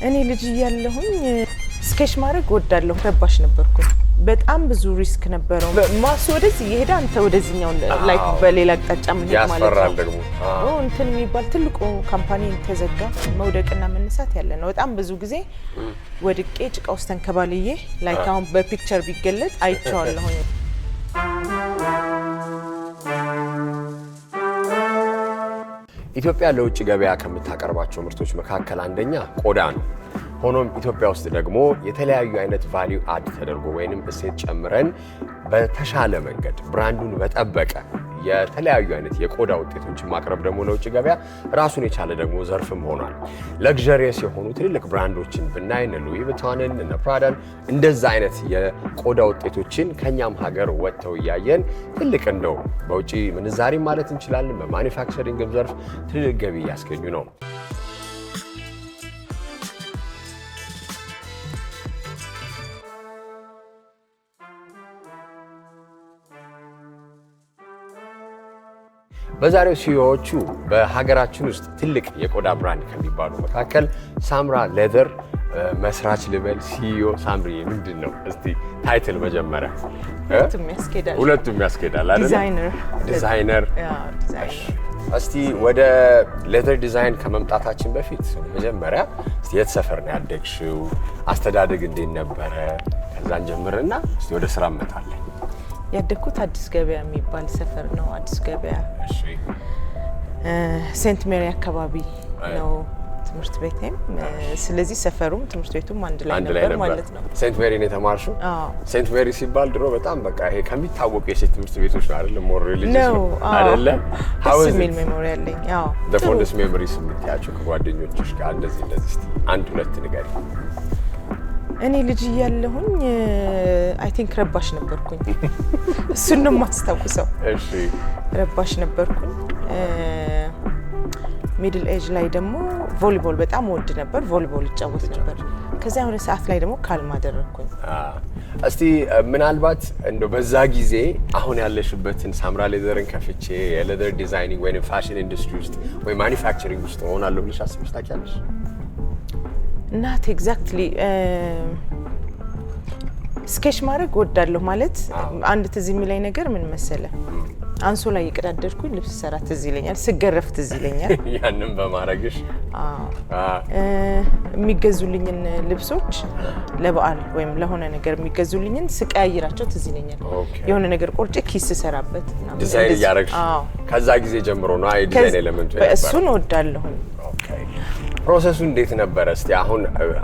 እኔ ልጅ እያለሁኝ ስኬች ማድረግ ወዳለሁ። ረባሽ ነበርኩ። በጣም ብዙ ሪስክ ነበረው። ማስ ወደዚህ ይሄዳ አንተ ወደዚህኛው ላይክ በሌላ አቅጣጫ ምን ያስፈራል ደግሞ እንትን የሚባል ትልቁ ካምፓኒ ተዘጋ። መውደቅና መነሳት ያለ ነው። በጣም ብዙ ጊዜ ወድቄ ጭቃ ውስጥ ተንከባልዬ ላይክ አሁን በፒክቸር ቢገለጥ አይቼዋለሁ። ኢትዮጵያ ለውጭ ገበያ ከምታቀርባቸው ምርቶች መካከል አንደኛ ቆዳ ነው። ሆኖም ኢትዮጵያ ውስጥ ደግሞ የተለያዩ አይነት ቫልዩ አድ ተደርጎ ወይንም እሴት ጨምረን በተሻለ መንገድ ብራንዱን በጠበቀ የተለያዩ አይነት የቆዳ ውጤቶችን ማቅረብ ደግሞ ለውጭ ገበያ ራሱን የቻለ ደግሞ ዘርፍም ሆኗል። ለግዠሪየስ የሆኑ ትልልቅ ብራንዶችን ብናይ እነ ሉዊ ቪቶንን እነ ፕራዳን እንደዛ አይነት የቆዳ ውጤቶችን ከኛም ሀገር ወጥተው እያየን ትልቅ እንደው በውጭ ምንዛሪ ማለት እንችላለን በማኒፋክቸሪንግ ዘርፍ ትልቅ ገቢ እያስገኙ ነው። በዛሬው ሲዮቹ በሀገራችን ውስጥ ትልቅ የቆዳ ብራንድ ከሚባሉ መካከል ሳምራ ሌዘር መስራች ልበል ሲዮ ሳምሪ ምንድነው? እስቲ ታይትል መጀመሪያ ሁለቱም ያስኬዳል አይደል? ዲዛይነር እስቲ ወደ ሌዘር ዲዛይን ከመምጣታችን በፊት መጀመሪያ እስቲ የት ሰፈር ነው ያደግሽው? አስተዳደግ እንዴት ነበረ? ከዛን ጀምርና እስቲ ወደ ስራ እንመጣለን። ያደኩት አዲስ ገበያ የሚባል ሰፈር ነው። አዲስ ገበያ ሴንት ሜሪ አካባቢ ነው ትምህርት ቤቴም። ስለዚህ ሰፈሩም ትምህርት ቤቱም አንድ ላይ ነበር ማለት ነው። ሴንት ሜሪ ነው የተማርሽው? ሴንት ሜሪ ሲባል ድሮ በጣም በቃ ይሄ ከሚታወቁ የሴት ትምህርት ቤቶች ነው አይደል? ሞር ሪሊጂየስ ነው አይደል? ሀውስ ሚል ሜሞሪ አለኝ። አዎ the fondest memories የምትያቸው ከጓደኞችሽ ጋር እንደዚህ እስቲ አንድ ሁለት ንገሪ። እኔ ልጅ እያለሁኝ አይ ቲንክ ረባሽ ነበርኩኝ። እሱን ነው የማስታውሰው። እሺ ረባሽ ነበርኩኝ። ሚድል ኤጅ ላይ ደግሞ ቮሊቦል በጣም ወድ ነበር። ቮሊቦል እጫወት ነበር። ከዛ የሆነ ሰዓት ላይ ደግሞ ካልም አደረኩኝ። እስቲ ምናልባት እንደው በዛ ጊዜ አሁን ያለሽበትን ሳምራ ሌዘርን ከፍቼ የሌዘር ዲዛይኒንግ ወይም ፋሽን ኢንዱስትሪ ውስጥ ወይ ማኒፋክቸሪንግ ውስጥ ሆናለሁ ብለሽ አስበሽ ታውቂያለሽ? ናት ኤግዛክትሊ ስኬች ማድረግ ወዳለሁ ማለት አንድ ትዝ የሚለኝ ነገር ምን መሰለ፣ አንሶላ እየቀዳደድኩኝ ልብስ ሰራ ትዝ ይለኛል። ስገረፍ ትዝ ይለኛል። ያንን በማድረግሽ የሚገዙልኝን ልብሶች ለበዓል ወይም ለሆነ ነገር የሚገዙልኝን ስቀያይራቸው ትዝ ይለኛል። የሆነ ነገር ቆርጬ ኪስ ሰራበት ዲዛይን ያረግሽ ከዛ ጊዜ ጀምሮ ነው አይ ዲዛይን ኤሌመንት ነው። እሱን ወዳለሁ። ፕሮሰሱ እንዴት ነበር? እስቲ አሁን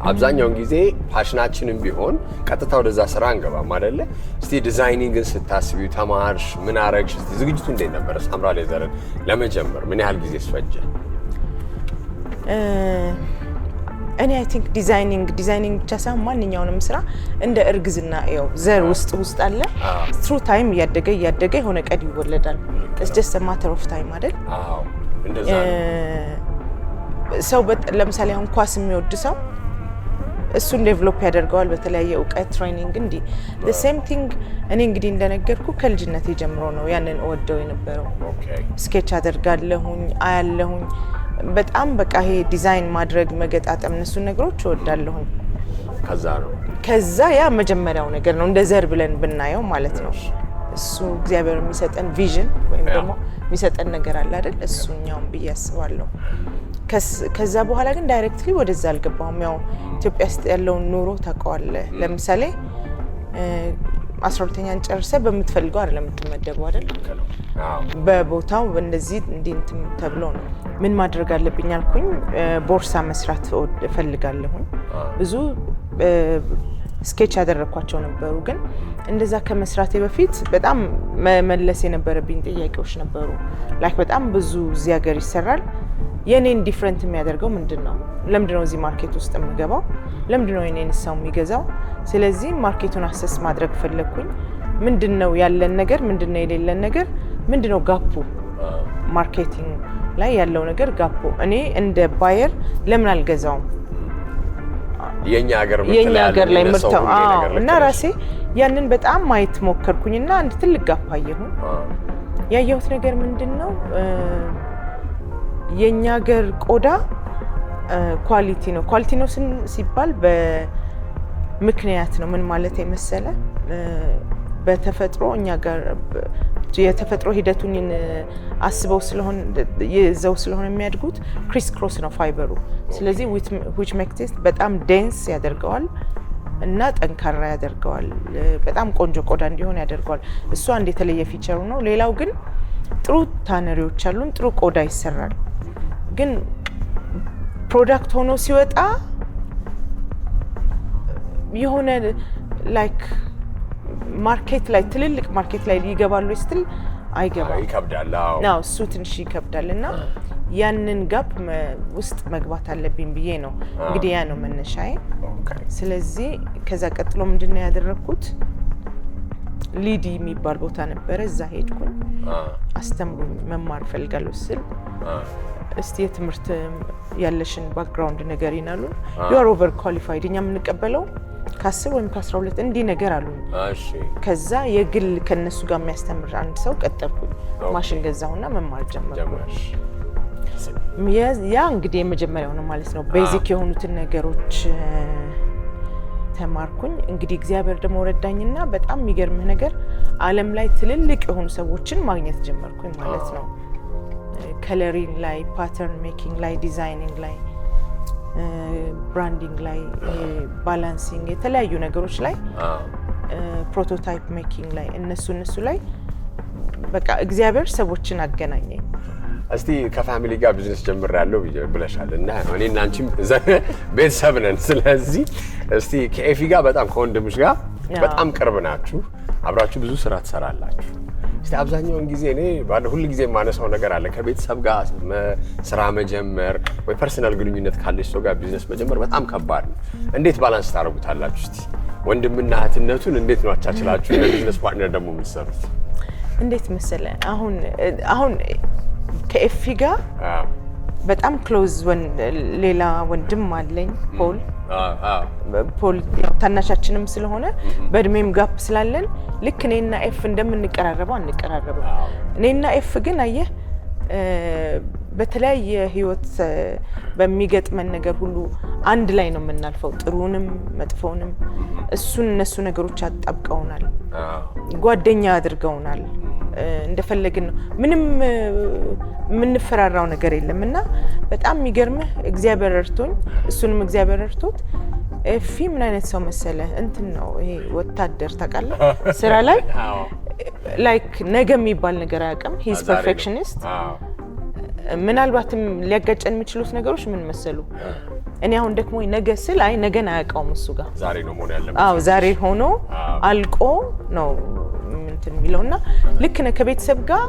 አብዛኛውን ጊዜ ፓሽናችንም ቢሆን ቀጥታ ወደዛ ስራ አንገባም አይደለ? እስቲ ዲዛይኒንግን ስታስቢው ተማርሽ ምን አረግሽ? እስቲ ዝግጅቱ እንዴት ነበር? ሳምራ ሌዘርን ለመጀመር ምን ያህል ጊዜ ፈጀ? እኔ አይ ቲንክ ዲዛይኒንግ ብቻ ሳይሆን ማንኛውንም ስራ እንደ እርግዝና ያው ዘር ውስጥ አለ። ትሩ ታይም እያደገ የሆነ ቀድ ይወለዳል። ኢትስ ጀስት አ ማተር ኦፍ ታይም አይደል? አዎ እንደዛ ሰው ለምሳሌ አሁን ኳስ የሚወድ ሰው እሱን ዴቨሎፕ ያደርገዋል በተለያየ እውቀት ትሬኒንግ። እንዲህ the same thing እኔ እንግዲህ እንደነገርኩ ከልጅነቴ ጀምሮ ነው ያንን እወደው የነበረው። ስኬች አደርጋለሁኝ አያለሁኝ በጣም በቃ ይሄ ዲዛይን ማድረግ መገጣጠም እነሱን ነገሮች እወዳለሁኝ። ከዛ ያ መጀመሪያው ነገር ነው እንደ ዘር ብለን ብናየው ማለት ነው። እሱ እግዚአብሔር የሚሰጠን ቪዥን ወይም ደግሞ የሚሰጠን ነገር አለ አይደል? እሱኛው ብዬ አስባለሁ። ከዛ በኋላ ግን ዳይሬክትሊ ወደዛ አልገባሁም። ያው ኢትዮጵያ ውስጥ ያለውን ኑሮ ታውቀዋለህ። ለምሳሌ 12ኛን ጨርሰህ በምትፈልገው አይደለም የምትመደበው አይደል? በቦታው እንደዚህ እንትን ተብሎ ነው። ምን ማድረግ አለብኝ አልኩኝ። ቦርሳ መስራት እፈልጋለሁኝ። ብዙ ስኬች ያደረኳቸው ነበሩ። ግን እንደዛ ከመስራቴ በፊት በጣም መመለስ የነበረብኝ ጥያቄዎች ነበሩ። ላይክ በጣም ብዙ እዚህ ሀገር ይሰራል። የኔን ዲፍረንት የሚያደርገው ምንድነው? ለምንድነው እዚህ ማርኬት ውስጥ የምገባው? ለምንድነው የኔን ሰው የሚገዛው? ስለዚህ ማርኬቱን አሰስ ማድረግ ፈለኩኝ። ምንድነው ያለን ነገር? ምንድነው የሌለን ነገር? ምንድነው ጋፑ? ማርኬቲንግ ላይ ያለው ነገር ጋፑ። እኔ እንደ ባየር ለምን አልገዛውም? የኛ ሀገር ላይ ምርተው እና ራሴ ያንን በጣም ማየት ሞከርኩኝና አንድ ትልቅ ጋፕ አየሁኝ። ያየሁት ነገር ምንድነው? የኛ ሀገር ቆዳ ኳሊቲ ነው። ኳሊቲ ነው ሲባል በምክንያት ነው። ምን ማለት የመሰለ በተፈጥሮ እኛ ጋር የተፈጥሮ ሂደቱን አስበው ስለሆነ ይዘው ስለሆነ የሚያድጉት ክሪስ ክሮስ ነው ፋይበሩ። ስለዚህ which makes it በጣም ዴንስ ያደርገዋል እና ጠንካራ ያደርገዋል። በጣም ቆንጆ ቆዳ እንዲሆን ያደርገዋል። እሱ አንድ የተለየ ፊቸሩ ነው። ሌላው ግን ጥሩ ታነሪዎች አሉን፣ ጥሩ ቆዳ ይሰራል። ግን ፕሮዳክት ሆኖ ሲወጣ የሆነ ላይክ ማርኬት ላይ ትልልቅ ማርኬት ላይ ይገባሉ ስትል አይገባም፣ ይከብዳል። አዎ እሱ ትንሽ ይከብዳል እና ያንን ጋፕ ውስጥ መግባት አለብኝ ብዬ ነው እንግዲህ ያ ነው መነሻዬ። ስለዚህ ከዛ ቀጥሎ ምንድነው ያደረኩት ሊዲ የሚባል ቦታ ነበረ፣ እዛ ሄድኩኝ። አስተምሩኝ መማር ፈልጋለሁ ስል እስቲ የትምህርት ያለሽን ባክግራውንድ ነገር ይናሉ you are over qualified እኛ የምንቀበለው ከ10 ወይም ከ12 እንዲህ ነገር አሉ። እሺ ከዛ የግል ከነሱ ጋር የሚያስተምር አንድ ሰው ቀጠርኩኝ። ማሽን ገዛውና መማር ጀመርኩ። ያ እንግዲህ የመጀመሪያው ነው ማለት ነው። ቤዚክ የሆኑትን ነገሮች ተማርኩኝ። እንግዲህ እግዚአብሔር ደግሞ ረዳኝና በጣም የሚገርምህ ነገር ዓለም ላይ ትልልቅ የሆኑ ሰዎችን ማግኘት ጀመርኩኝ ማለት ነው። ከለሪንግ ላይ፣ ፓተርን ሜኪንግ ላይ፣ ዲዛይኒንግ ላይ፣ ብራንዲንግ ላይ፣ ባላንሲንግ የተለያዩ ነገሮች ላይ፣ ፕሮቶታይፕ ሜኪንግ ላይ እነሱ ላይ በቃ እግዚአብሔር ሰዎችን አገናኘኝ። እስቲ ከፋሚሊ ጋር ቢዝነስ ጀምራለሁ ብለሻል እና እኔና አንቺም ቤተሰብ ነን። ስለዚህ እስቲ ከኤፊ ጋር በጣም ከወንድምሽ ጋር በጣም ቅርብ ናችሁ፣ አብራችሁ ብዙ ስራ ትሰራላችሁ። እስቲ አብዛኛውን ጊዜ እኔ ሁሉ ጊዜ የማነሳው ነገር አለ፣ ከቤተሰብ ጋር ስራ መጀመር ወይ ፐርሰናል ግንኙነት ካለሽ ሰው ጋር ቢዝነስ መጀመር በጣም ከባድ ነው። እንዴት ባላንስ ታደርጉታላችሁ? እስቲ ወንድምና እህትነቱን እንዴት ነው አቻችላችሁ ለቢዝነስ ፓርትነር ደግሞ የምትሰሩት? እንዴት መሰለ አሁን ከኤፊ ጋር በጣም ክሎዝ ሌላ ወንድም አለኝ ፖል ያው ታናሻችንም ስለሆነ በእድሜም ጋፕ ስላለን ልክ እኔና ኤፍ እንደምንቀራረበው አንቀራረበው። እኔና ኤፍ ግን አየህ በተለያየ ህይወት በሚገጥመን ነገር ሁሉ አንድ ላይ ነው የምናልፈው፣ ጥሩንም መጥፎንም። እነሱ ነገሮች አጣብቀውናል፣ ጓደኛ አድርገውናል። እንደፈለግን ነው፣ ምንም የምንፈራራው ነገር የለምና በጣም የሚገርምህ እግዚአብሔር ረድቶኝ እሱንም እግዚአብሔር ረድቶት ኤፊ ምን አይነት ሰው መሰለ እንትን ነው ይሄ ወታደር ታውቃለህ፣ ስራ ላይ ላይክ ነገ የሚባል ነገር አያውቅም። ሂዝ ፐርፌክሽኒስት። ምናልባትም ሊያጋጨን የሚችሉት ነገሮች ምን መሰሉ፣ እኔ አሁን ደግሞ ነገ ስል አይ ነገን አያውቀውም እሱ ጋር ዛሬ ነው መሆን ያለበት። አዎ ዛሬ ሆኖ አልቆ ነው እንትን የሚለውና ልክ ነው። ከቤተሰብ ጋር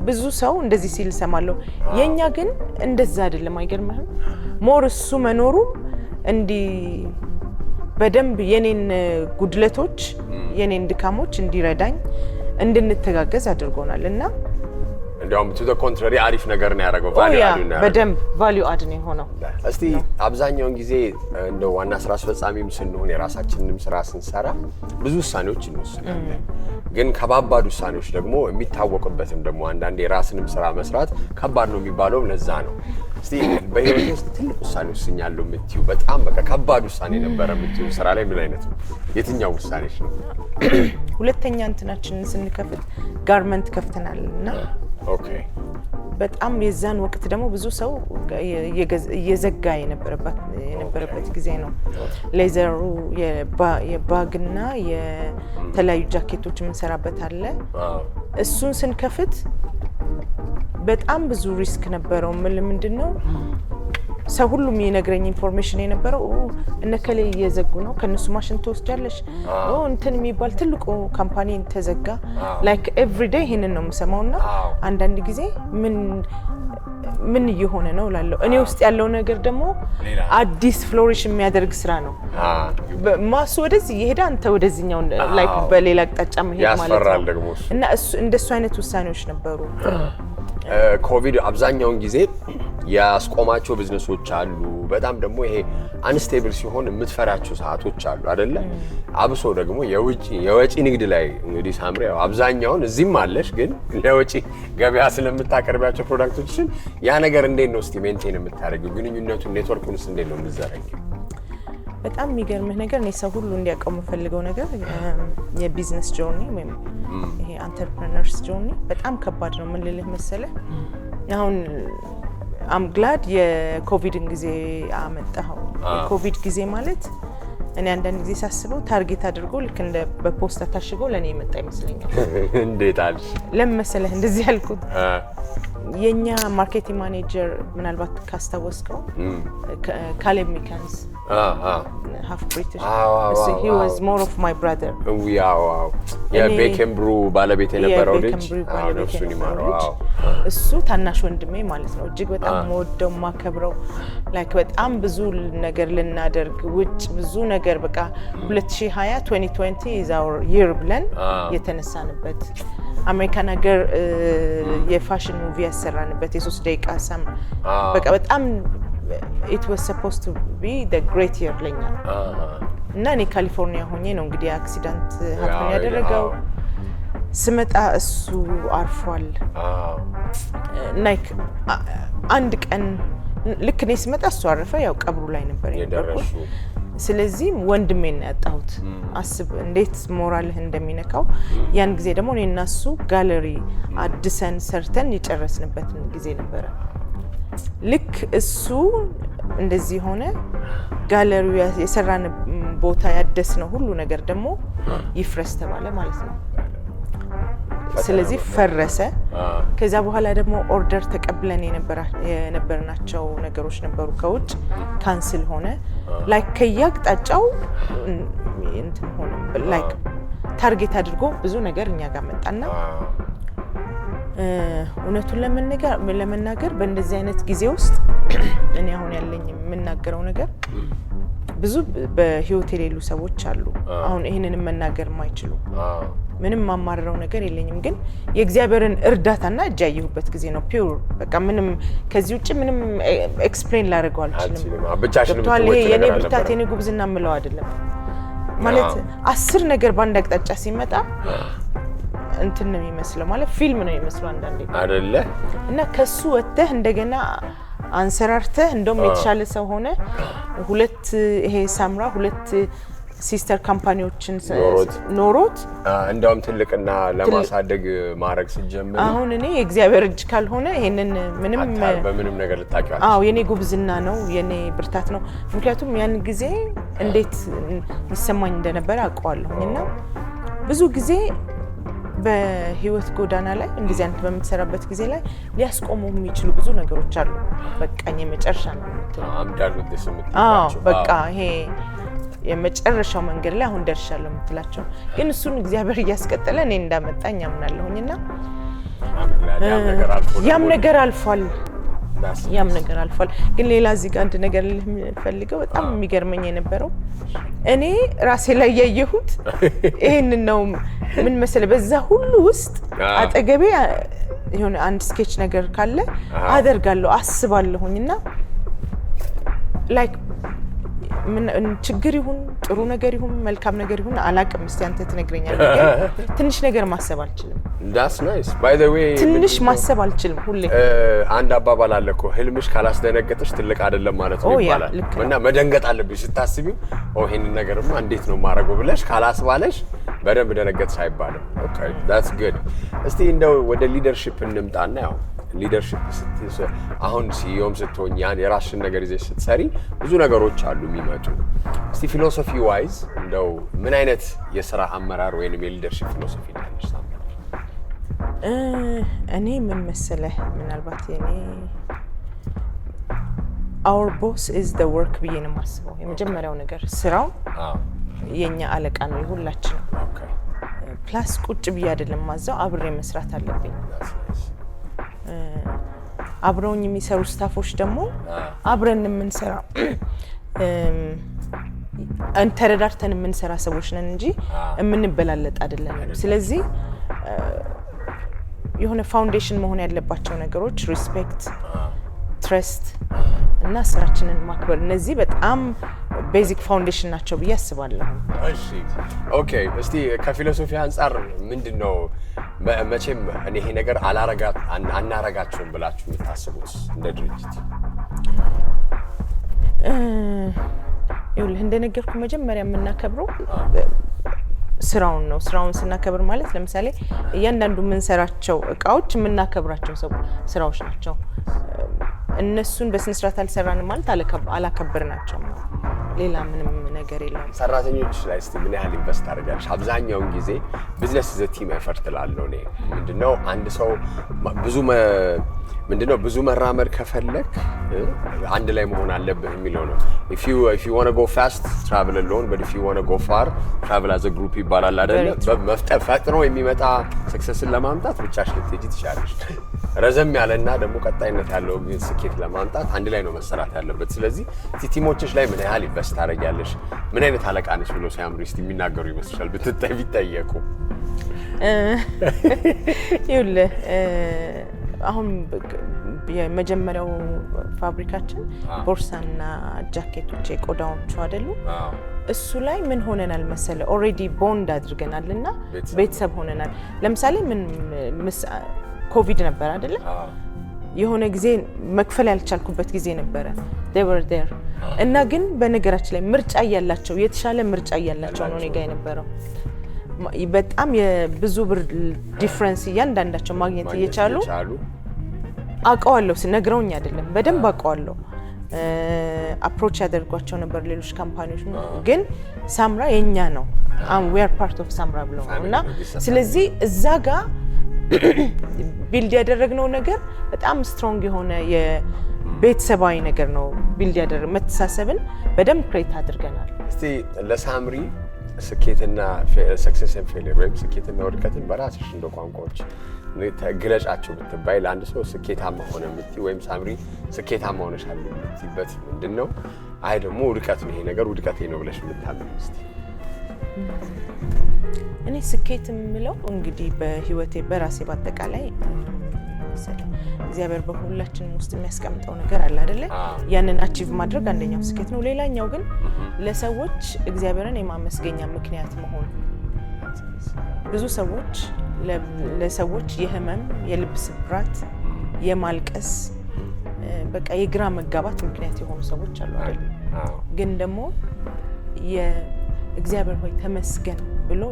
ብዙ ሰው እንደዚህ ሲል ሰማለሁ። የኛ ግን እንደዛ አይደለም። አይገርምህም? ሞር እሱ መኖሩ እንዲህ በደንብ የኔን ጉድለቶች የኔን ድካሞች እንዲረዳኝ እንድንተጋገዝ አድርጎናል እና እንዲያውም to the contrary አሪፍ ነገር ነው ያደረገው። ቫልዩ አድ ነው በደንብ ቫልዩ አድ ነው የሆነው። እስቲ አብዛኛውን ጊዜ እንደ ዋና ስራ አስፈጻሚም ስንሆን የራሳችንንም ስራ ስንሰራ ብዙ ውሳኔዎች እንወስናለን። ግን ከባባድ ውሳኔዎች ደግሞ የሚታወቅበትም ደግሞ አንዳንዴ የራስንም ስራ መስራት ከባድ ነው የሚባለው ለዛ ነው። እስቲ በህይወት ውስጥ ትልቅ ውሳኔ ወስኛለሁ የምትይው በጣም በቃ ከባድ ውሳኔ ነበር የምትይው ስራ ላይ ምን አይነት ነው? የትኛው ውሳኔሽ ነው? ሁለተኛ እንትናችንን ስንከፍት ጋርመንት ከፍተናልና ኦኬ በጣም የዛን ወቅት ደግሞ ብዙ ሰው እየዘጋ የነበረበት ጊዜ ነው። ሌዘሩ የባግና የተለያዩ ጃኬቶች የምንሰራበት አለ። እሱን ስንከፍት በጣም ብዙ ሪስክ ነበረው። ምንድነው ሰው ሁሉም የነገረኝ ኢንፎርሜሽን የነበረው እነከለ እየዘጉ ነው፣ ከነሱ ማሽን ተወስጃለሽ እንትን የሚባል ትልቁ ካምፓኒ ተዘጋ። ላይክ ኤቭሪ ዴይ ይሄንን ነው የምሰማውና አንዳንድ ጊዜ ምን እየሆነ ነው ላለው እኔ ውስጥ ያለው ነገር ደግሞ አዲስ ፍሎሪሽ የሚያደርግ ስራ ነው። ማሱ ወደዚህ ይሄዳ አንተ ወደዚህኛው ላይክ በሌላ አቅጣጫ መሄድ ማለት ነው። እና እንደሱ አይነት ውሳኔዎች ነበሩ። ኮቪድ አብዛኛውን ጊዜ ያስቆማቸው ቢዝነሶች አሉ። በጣም ደግሞ ይሄ አንስቴብል ሲሆን የምትፈራቸው ሰዓቶች አሉ አይደለ? አብሶ ደግሞ የወጪ ንግድ ላይ እንግዲህ ሳምሪ አብዛኛውን እዚህም አለሽ፣ ግን ለወጪ ገበያ ስለምታቀርቢያቸው ፕሮዳክቶችን ያ ነገር እንዴት ነው እስቲ ሜንቴን የምታደርጊው? ግንኙነቱን ኔትወርኩንስ እንዴት ነው የምትዘረጊው? በጣም የሚገርምህ ነገር እኔ ሰው ሁሉ እንዲያውቀው የምፈልገው ነገር የቢዝነስ ጆርኒ ወይም ይሄ አንተርፕረነርስ ጆርኒ በጣም ከባድ ነው። ምን ልልህ መሰለህ አሁን አም ግላድ የኮቪድን ጊዜ አመጣኸው። የኮቪድ ጊዜ ማለት እኔ አንዳንድ ጊዜ ሳስበው ታርጌት አድርጎ ልክ እንደ በፖስታ ታሽጎ ለኔ የመጣ ይመስለኛል። እንዴት አልሽ? ለምን መሰለህ እንደዚህ ያልኩት የኛ ማርኬቲንግ ማኔጀር ምናልባት ካስታወስከው ካሌብ ሚካንስ half British. So he was more of my brother. የቤከምብሩ ባለቤት የነበረው ልጅ ነፍሱን ይማረው። እሱ ታናሽ ወንድሜ ማለት ነው። እጅግ በጣም ወደው ማከብረው ላይክ በጣም ብዙ ነገር ልናደርግ ውጭ ብዙ ነገር በቃ 2020 is our year ብለን የተነሳንበት አሜሪካን ሀገር የፋሽን ሙቪ ያሰራንበት የ3 ደቂቃ ሳም በቃ በጣም it was supposed to be the great year ለኛ እና እኔ ካሊፎርኒያ ሆኜ ነው እንግዲህ አክሲደንት ሀፕን ያደረገው። ስመጣ እሱ አርፏል። ላይክ አንድ ቀን ልክ እኔ ስመጣ እሱ አረፈ። ያው ቀብሩ ላይ ነበር የደረሱ። ስለዚህ ወንድሜን ያጣሁት አስብ እንዴት ሞራልህ እንደሚነካው። ያን ጊዜ ደግሞ እኔና እሱ ጋለሪ አድሰን ሰርተን የጨረስንበት ጊዜ ነበር። ልክ እሱ እንደዚህ ሆነ ጋለሪው የሰራን ቦታ ያደስ ነው ሁሉ ነገር ደግሞ ይፍረስ ተባለ ማለት ነው። ስለዚህ ፈረሰ። ከዛ በኋላ ደግሞ ኦርደር ተቀብለን የነበርናቸው ነገሮች ነበሩ ከውጭ ካንስል ሆነ። ላይክ ከያቅጣጫው እንትን ሆነ። ላይክ ታርጌት አድርጎ ብዙ ነገር እኛ ጋር መጣና እውነቱን ለመናገር በእንደዚህ አይነት ጊዜ ውስጥ እኔ አሁን ያለኝ የምናገረው ነገር ብዙ በህይወት የሌሉ ሰዎች አሉ። አሁን ይሄንን መናገር የማይችሉ ምንም ማማረረው ነገር የለኝም። ግን የእግዚአብሔርን እርዳታና እጃየሁበት ጊዜ ነው። ፒውር በቃ ምንም ከዚህ ውጪ ምንም ኤክስፕሌን ላደርገው አልችልም። ብቻሽን የኔ ብርታት የኔ ጉብዝና ምለው አይደለም ማለት 10 ነገር ባንድ አቅጣጫ ሲመጣ እንትን ነው የሚመስለው ማለት ፊልም ነው የሚመስለው አንዳንዴ አይደለ? እና ከሱ ወጥተህ እንደገና አንሰራርተህ እንደውም የተሻለ ሰው ሆነ ሁለት ይሄ ሳምራ ሁለት ሲስተር ካምፓኒዎችን ኖሮት እንደውም ትልቅና ለማሳደግ ማድረግ ሲጀምር አሁን እኔ የእግዚአብሔር እጅ ካልሆነ ይሄንን በምንም ነገር ልታቂዋለሽ። የኔ ጉብዝና ነው የኔ ብርታት ነው። ምክንያቱም ያን ጊዜ እንዴት ይሰማኝ እንደነበረ አውቀዋለሁና ብዙ ጊዜ በህይወት ጎዳና ላይ እንደዚህ አይነት በመተሰራበት ጊዜ ላይ ሊያስቆሙ የሚችሉ ብዙ ነገሮች አሉ። በቃኝ የመጨረሻ ነው አምዳሉት ደስምትላቸው በቃ ይሄ የመጨረሻው መንገድ ላይ አሁን ደርሻለሁ የምትላቸው ግን እሱን እግዚአብሔር እያስቀጠለ እኔ እንዳመጣኝ አምናለሁኝና ያም ነገር አልፏል። ግን ሌላ እዚህ ጋር አንድ ነገር ልፈልገው በጣም የሚገርመኝ የነበረው እኔ ራሴ ላይ ያየሁት ይሄንን ነው። ምን መሰለ በዛ ሁሉ ውስጥ አጠገቤ የሆነ አንድ ስኬች ነገር ካለ አደርጋለሁ አስባለሁኝና ላይክ ምን ችግር ይሁን ጥሩ ነገር ይሁን መልካም ነገር ይሁን አላቅም። እስቲ አንተ ትነግረኛለህ። ትንሽ ነገር ማሰብ አልችልም። that's nice by the way ትንሽ ማሰብ አልችልም። ሁሌ አንድ አባባል አለ እኮ ህልምሽ ካላስደነገጠሽ ትልቅ አይደለም ማለት ነው ይባላል። እና መደንገጥ አለብሽ ስታስቢው ይሄንን ነገርማ እንዴት ነው ማረገው ብለሽ ካላስባለሽ በደንብ ደነገጥሽ አይባልም። okay that's good። እስቲ እንደው ወደ ሊደርሺፕ እንምጣና ያው ሊደርሺፕ አሁን ሲዮም ስትሆኝ ያን የራስሽን ነገር ይዘሽ ስትሰሪ ብዙ ነገሮች አሉ የሚመጡ። እስቲ ፊሎሶፊ ዋይዝ እንደው ምን አይነት የሥራ አመራር ወይንም የሊደርሺፕ ፊሎሶፊ ያለሽ ሳምሪ? እኔ ምን መሰለህ ምናልባት እኔ our boss is the work ብዬ ነው የማስበው። የመጀመሪያው ነገር ስራው የኛ አለቃ ነው የሁላችንም። ፕላስ ቁጭ ብዬ አይደለም ማዛው አብሬ መስራት አለብኝ። አብረውኝ የሚሰሩ ስታፎች ደግሞ አብረን የምንሰራ ተረዳርተን የምንሰራ ሰዎች ነን እንጂ የምንበላለጥ አይደለም። ስለዚህ የሆነ ፋውንዴሽን መሆን ያለባቸው ነገሮች ሪስፔክት፣ ትረስት እና ስራችንን ማክበር እነዚህ በጣም ቤዚክ ፋውንዴሽን ናቸው ብዬ አስባለሁ። እሺ ኦኬ እስቲ ከፊሎሶፊ አንፃር ምንድነው መቼም እኔ ይሄ ነገር አናረጋቸውም ብላችሁ የምታስቡት እንደ ድርጅት? ይኸውልህ እንደነገርኩ መጀመሪያ የምናከብረው ስራውን ነው። ስራውን ስናከብር ማለት ለምሳሌ እያንዳንዱ የምንሰራቸው እቃዎች የምናከብራቸው ስራዎች ናቸው። እነሱን በስነ ስርዓት አልሰራንም ማለት አላከበርናቸውም ነው። ሌላ ምንም ነገር የለውም። ሰራተኞች ላይ እስቲ ምን ያህል ኢንቨስት አድርጋለሽ? አብዛኛውን ጊዜ ቢዝነስ ዘ ቲም ኤፈርት ላለው ነው። ምንድነው አንድ ሰው ብዙ መራመድ ከፈለክ አንድ ላይ መሆን አለብህ የሚለው ነው። if you want to go fast travel alone but if you want to go far travel as a group ይባላል አይደል? ፈጥኖ የሚመጣ ሰክሰስን ለማምጣት ብቻሽ ልትሄጂ ትችላለሽ። ረዘም ያለና ደግሞ ቀጣይነት ያለው ስኬት ለማምጣት አንድ ላይ ነው መሰራት ያለበት። ስለዚህ ቲሞችሽ ላይ ምን ያህል ኢንቨስት ታደርጊያለሽ? ምን አይነት አለቃ ነሽ ብሎ ሲያምሩ እስቲ የሚናገሩ ይመስላል ቢጠየቁ? ይኸውልህ አሁን የመጀመሪያው ፋብሪካችን ቦርሳና ጃኬቶች የቆዳዎቹ አይደሉ? እሱ ላይ ምን ሆነናል መሰለ ኦሬዲ ቦንድ አድርገናልና ቤተሰብ ሆነናል። ለምሳሌ ምን ኮቪድ ነበር አይደለ? የሆነ ጊዜ መክፈል ያልቻልኩበት ጊዜ ነበረ። they were there እና ግን በነገራችን ላይ ምርጫ ያያላቸው የተሻለ ምርጫ ያያላቸው ነው እኔ ጋር የነበረው። በጣም የብዙ ብር ዲፈረንስ እያንዳንዳቸው ማግኘት እየቻሉ አውቀዋለሁ። ነግረውኝ አይደለም በደንብ አውቀዋለሁ። አፕሮች ያደርጓቸው ነበር ሌሎች ካምፓኒዎች ግን ሳምራ የኛ ነው we are part of ሳምራ ብለው እና ስለዚህ እዛ ጋር ቢልድ ያደረግነው ነገር በጣም ስትሮንግ የሆነ የቤተሰባዊ ነገር ነው። ቢልድ ያደረግ መተሳሰብን በደንብ ክሬት አድርገናል። እስቲ ለሳምሪ ስኬትና ሰክሰስ ኤንድ ፌሊየር ወይም ስኬትና ውድቀትን በራስሽ እንደ ቋንቋዎች ግለጫቸው ብትባይ ለአንድ ሰው ስኬታማ ሆነ የምትይ ወይም ሳምሪ ስኬታማ ሆነሻል የምትይበት ምንድነው? አይ ደግሞ ውድቀት ነው ይሄ ነገር ውድቀቴ ነው ብለሽ የምታምኚው እስቲ? እኔ ስኬት የምለው እንግዲህ በህይወቴ በራሴ በአጠቃላይ እግዚአብሔር በሁላችንም ውስጥ የሚያስቀምጠው ነገር አለ አይደለ? ያንን አቺቭ ማድረግ አንደኛው ስኬት ነው። ሌላኛው ግን ለሰዎች እግዚአብሔርን የማመስገኛ ምክንያት መሆን። ብዙ ሰዎች ለሰዎች የህመም፣ የልብ ስብራት፣ የማልቀስ በቃ የግራ መጋባት ምክንያት የሆኑ ሰዎች አሉ አይደል? ግን ደግሞ የእግዚአብሔር ሆይ ተመስገን ብሎ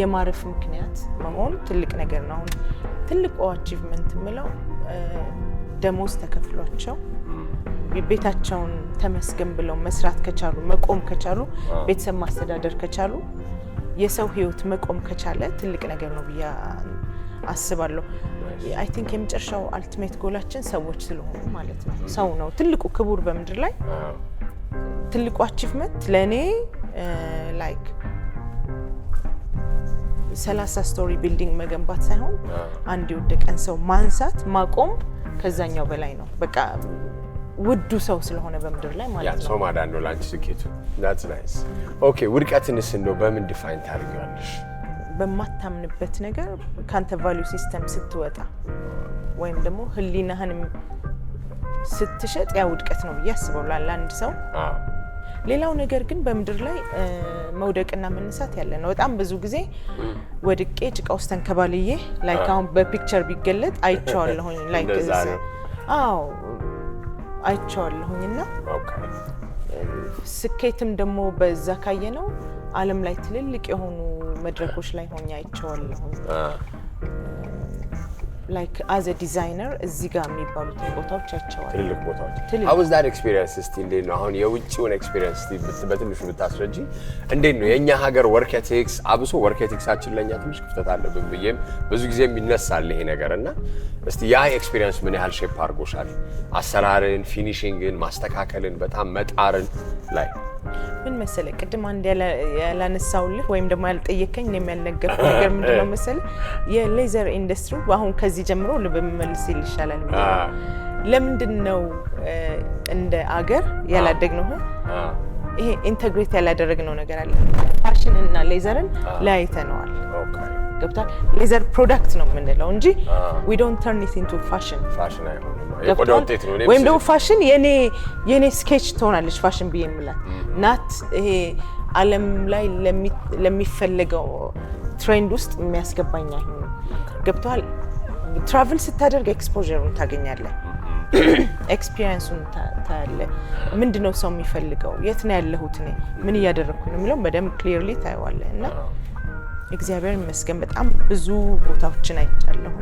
የማረፍ ምክንያት መሆን ትልቅ ነገር ነው። አሁን ትልቁ አቺቭመንት ምለው ደሞዝ ተከፍሏቸው ቤታቸውን ተመስገን ብለው መስራት ከቻሉ መቆም ከቻሉ ቤተሰብ ማስተዳደር ከቻሉ የሰው ህይወት መቆም ከቻለ ትልቅ ነገር ነው ብዬ አስባለሁ። አይ ቲንክ የመጨረሻው አልቲሜት ጎላችን ሰዎች ስለሆኑ ማለት ነው። ሰው ነው ትልቁ ክቡር በምድር ላይ ትልቁ አቺቭመንት ለኔ ላይክ 30 ስቶሪ ቢልዲንግ መገንባት ሳይሆን አንድ የወደቀን ሰው ማንሳት ማቆም ከዛኛው በላይ ነው። በቃ ውዱ ሰው ስለሆነ በምድር ላይ ማለት ነው። ሰው ማዳን ነው ላንቺ ስኬቱ። that's nice ኦኬ ውድቀትንስ እንደው በምን ዲፋይን ታደርጊዋለሽ? በማታምንበት ነገር ካንተ ቫልዩ ሲስተም ስትወጣ ወይም ደግሞ ህሊናህን ስትሸጥ ያ ውድቀት ነው ብዬ አስባለሁ ለአንድ ሰው። ሌላው ነገር ግን በምድር ላይ መውደቅና መነሳት ያለ ነው። በጣም ብዙ ጊዜ ወድቄ ጭቃ ውስጥ ተንከባልዬ ላይክ አሁን በፒክቸር ቢገለጥ አይቼዋለሁኝ ላይክ አዎ አይቼዋለሁኝና ስኬትም ደግሞ በዛ ካየነው ዓለም ላይ ትልልቅ የሆኑ መድረኮች ላይ ሆኜ አይቼዋለሁኝ። like as a designer እዚህ ጋር የሚባሉት ቦታዎች አይቼዋለሁ። ትልልቅ ቦታዎች how was that experience? እስቲ እንዴት ነው አሁን የውጭውን ኤክስፒሪየንስ በትንሹ ብታስረጂ? እንዴት ነው የኛ ሀገር ወርክ ኤቲክስ አብሶ ወርክ ኤቲክሳችን ለኛ ትንሽ ክፍተት አለብን ብዬም ብዙ ጊዜም ይነሳል ይሄ ነገርና እስቲ ያ ኤክስፒሪየንስ ምን ያህል ሼፕ አድርጎሻል? አሰራርን፣ ፊኒሺንግን፣ ማስተካከልን፣ በጣም መጣርን ላይ ምን መሰለ ቅድም አንድ ያላነሳውልህ ወይም ደግሞ ያልጠየከኝ እኔም ያልነገርኩህ ነገር ምንድነው መሰለ የሌዘር ኢንዱስትሪ አሁን ከዚህ ጀምሮ ልበመልስ ይልሻላል ለምንድነው እንደ አገር ያላደግነው ይሄ ኢንተግሬት ያላደረግነው ነገር አለ ፋሽን እና ሌዘርን ላይተነዋል ገብቷል ሌዘር ፕሮዳክት ነው የምንለው እንጂ we don't turn it into fashion አይሆንም የቆዳ ውጤት ነው ወይም ደግሞ ፋሽን የኔ ስኬች ትሆናለች ፋሽን ብዬ የምላት ናት ይሄ ዓለም ላይ ለሚፈልገው ትሬንድ ውስጥ የሚያስገባኝ አይሆንም ገብቷል ትራቨል ስታደርግ ኤክስፖዠሩን ታገኛለህ ኤክስፒሪየንሱን ታያለ ምንድነው ሰው የሚፈልገው የት ነው ያለሁት እኔ ምን እያደረኩ ነው የሚለው በደንብ ክሊርሊ ታይዋለህ እና እግዚአብሔር ይመስገን በጣም ብዙ ቦታዎችን አይቻለሁ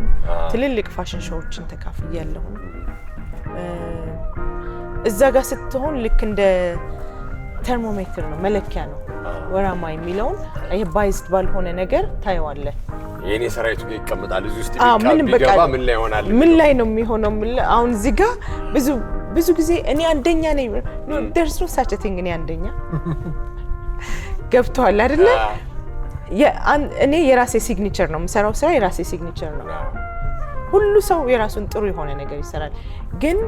ትልልቅ ፋሽን ሾዎችን ተካፍያለሁ እዛ ጋር ስትሆን ልክ እንደ ተርሞሜትር ነው መለኪያ ነው ወራማ የሚለው ይሄ ባይዝድ ባልሆነ ነገር ታይዋለህ የኔ ሰራዊቱ ይቀመጣል እዚህ ውስጥ ቢገባ ምን ላይ ይሆናል ምን ላይ ነው የሚሆነው አሁን እዚህ ጋር ብዙ ጊዜ እኔ አንደኛ ነኝ no there's no such a thing እኔ አንደኛ ገብቷል አይደለ እኔ የራሴ ሲግኒቸር ነው የምሰራው ስራ የራሴ ሲግኒቸር ነው ሁሉ ሰው የራሱን ጥሩ የሆነ ነገር ይሰራል ግን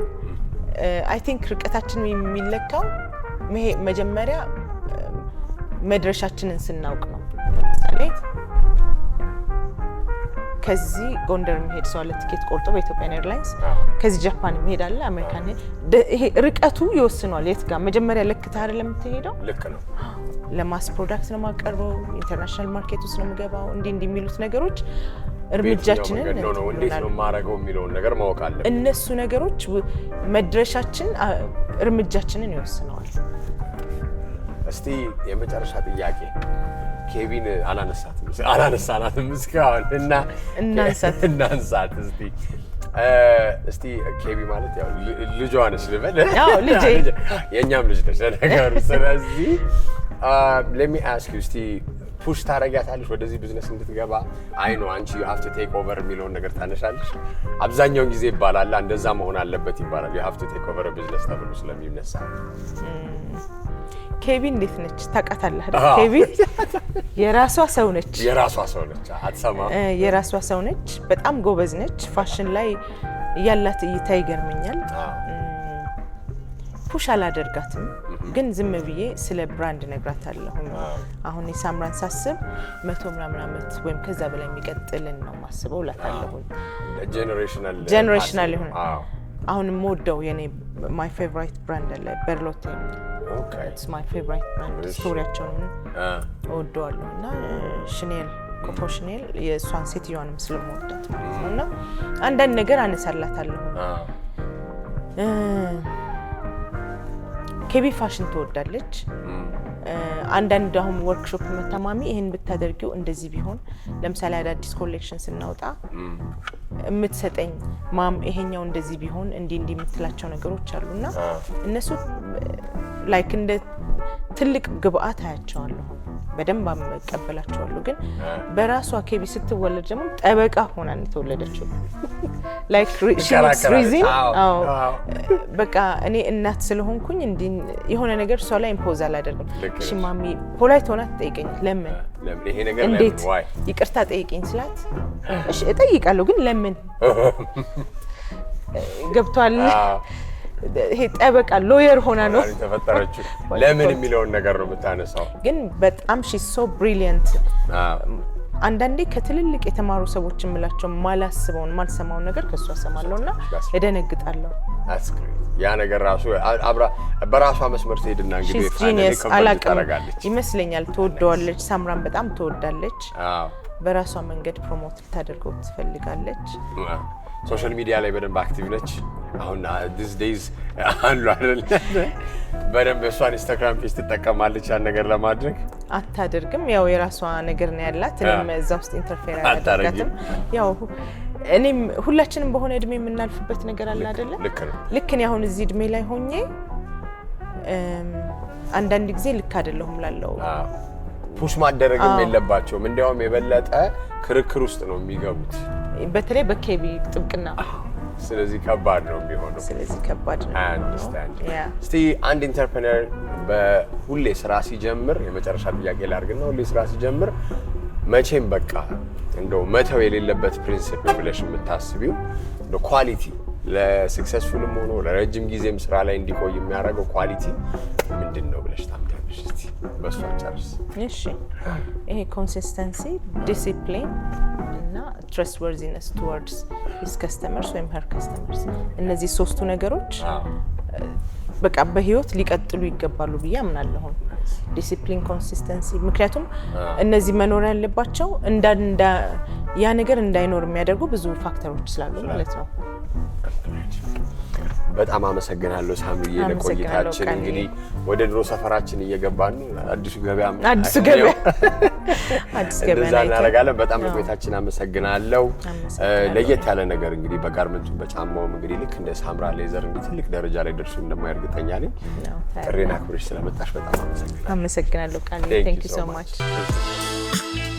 I think ርቀታችን የሚለካው መጀመሪያ መድረሻችንን ስናውቅ ነው ለምሳሌ ከዚህ ጎንደር መሄድ ሰው ለቲኬት ቆርጦ በኢትዮጵያ ኤርላይንስ ከዚህ ጃፓን መሄድ አለ አሜሪካን ይሄ ርቀቱ ይወስናል የት ጋር መጀመሪያ ለክታ አይደለም የምትሄደው ልክ ነው ለማስ ፕሮዳክት ነው ማቀርበው ኢንተርናሽናል ማርኬት ውስጥ ነው የምገባው እንዲህ የሚሉት ነገሮች እርምጃችንን ነው እንዴት ነው ማረጋው የሚለው ነገር ማወቅ አለ እነሱ ነገሮች መድረሻችን እርምጃችንን ይወስናል እስቲ የመጨረሻ ጥያቄ ኬቪን አላነሳናትም እስካሁን እና እናንሳት እስቲ ኬቪ ማለት ያው ልጇ ነች ልበል ያው ልጄ የኛም ልጅ ነች ለነገሩ ስለዚህ let me ask you እስቲ ፑሽ ታረጋታለሽ ወደዚህ ቢዝነስ እንድትገባ አይ ነው አንቺ you have to take over የሚለውን ነገር ታነሻለሽ አብዛኛው ጊዜ ይባላል እንደዛ መሆን አለበት ይባላል you have to take over a business ተብሎ ስለሚነሳ ኬቪ እንዴት ነች ታውቃታለህ አይደል ኬቪ የራሷ ሰው ነች አትሰማ የራሷ ሰው ነች በጣም ጎበዝ ነች ፋሽን ላይ ያላት እይታ ይገርመኛል ፑሽ አላደርጋትም ግን ዝም ብዬ ስለ ብራንድ ነግራታለሁ አሁን የሳምራን ሳስብ 100 ምናምን አመት ወይም ከዛ በላይ የሚቀጥልን ነው ማስበው ላታለሁ ጀነሬሽናል ይሁን አሁን ሞደው የኔ my favorite brand አለ በርሎቴ okay it's my favorite brand ስቶሪያቸውን ወደዋለሁና ሻኔል ኮኮ ሻኔል የሷን ሴትዮዋንም ስለምወዳት ማለት ነውና አንዳንድ ነገር አነሳላታለሁ ኬቢ ፋሽን ትወዳለች አንዳንድ አሁን ወርክሾፕ መተማሚ ይሄን ብታደርጊው እንደዚህ ቢሆን ለምሳሌ አዳዲስ ኮሌክሽን ስናወጣ የምትሰጠኝ ማም ይሄኛው እንደዚህ ቢሆን እንዲህ የምትላቸው ነገሮች አሉና እነሱ ላይክ እንደ ትልቅ ግብአት አያቸዋለሁ በደንብ አመቀበላቸዋለሁ ግን በራሷ ኬቢ ስትወለድ ደግሞ ጠበቃ ሆና ተወለደችው ላይክ ሪዝን በቃ እኔ እናት ስለሆንኩኝ እንዲህ የሆነ ነገር ሰው ላይ ኢምፖዝ አላደርግም እሺ ማሚ ፖላይት ሆና ትጠይቀኝ ለምን ይሄ ነገር ለምን ዋይ ይቅርታ ጠይቀኝ ስላት እሺ እጠይቃለሁ ግን ለምን ገብቷል ይሄ ጠበቃ ሎየር ሆና ነው ተፈጠረችው ለምን የሚለውን ነገር ነው የምታነሳው ግን በጣም she's so brilliant አንዳንዴ ከትልልቅ የተማሩ ሰዎች እምላቸው ማላስበውን ማልሰማውን ነገር ከሷ ሰማለውና እደነግጣለሁ ያ ነገር ራሱ በራሷ መስመር ትሄድና እንግዲህ ፋይናሊ ኮምፕሊት ታረጋለች ይመስለኛል ትወደዋለች ሳምራን በጣም ትወዳለች በራሷ መንገድ ፕሮሞት ታደርገው ትፈልጋለች ሶሻል ሚዲያ ላይ በደንብ አክቲቭ ነች አሁን these days አንሉ አይደል በደንብ እሷን ኢንስታግራም ፔጅ ትጠቀማለች ያን ነገር ለማድረግ አታደርግም ያው የራሷ ነገር ነው ያላት እኔም እዛ ውስጥ ኢንተርፌር አላደርጋትም ያው እኔም ሁላችንም በሆነ እድሜ የምናልፍበት ነገር አለ አይደለ ልክ ነው አሁን እዚህ እድሜ ላይ ሆኜ አንዳንድ ጊዜ ልክ አይደለሁም ላለው ፑሽ ማደረግም የለባቸውም እንዲያውም የበለጠ ክርክር ውስጥ ነው የሚገቡት በተለይ በኬቢ ጥብቅና ስለዚህ ከባድ ነው የሚሆነው ስለዚህ ከባድ ነው አንደርስታንድ እስቲ አንድ ኢንተርፕረነር በሁሌ ስራ ሲጀምር የመጨረሻ ጥያቄ ላድርግና ሁሌ ስራ ሲጀምር መቼም በቃ እንደው መተው የሌለበት ፕሪንሲፕል ብለሽ የምታስቢው ኳሊቲ ለሰክሰስፉልም ሆኖ ለረጅም ጊዜም ስራ ላይ እንዲቆይ የሚያደርገው ኳሊቲ ምንድነው ብለሽ ታምኛለሽ እስቲ በሷ ጨርስ። እሺ ይሄ ኮንሲስተንሲ ዲሲፕሊን እና trustworthiness towards his customers ወይም her customers እነዚህ ሶስቱ ነገሮች በቃ በህይወት ሊቀጥሉ ይገባሉ ብዬ አምናለሁ። ዲሲፕሊን ኮንሲስተንሲ ምክንያቱም እነዚህ መኖር ያለባቸው ያ ነገር እንዳይኖር የሚያደርጉ ብዙ ፋክተሮች ስላሉ ማለት ነው። በጣም አመሰግናለሁ ሳምሪዬ ለቆይታችን። እንግዲህ ወደ ድሮ ሰፈራችን እየገባን ነው። አዲሱ ገበያ እንደዛ እናደርጋለን። በጣም ለቆይታችን አመሰግናለሁ። ለየት ያለ ነገር እንግዲህ በጋርመንቱ በጫማውም እንግዲህ ልክ እንደ ሳምራ ሌዘር እንግዲህ ትልቅ ደረጃ ላይ ደርሱ እንደማያርግጠኛ ነኝ። ጥሬና ክብርሽ ስለመጣሽ በጣም አመሰግናለሁ። ቃል። Thank you so much.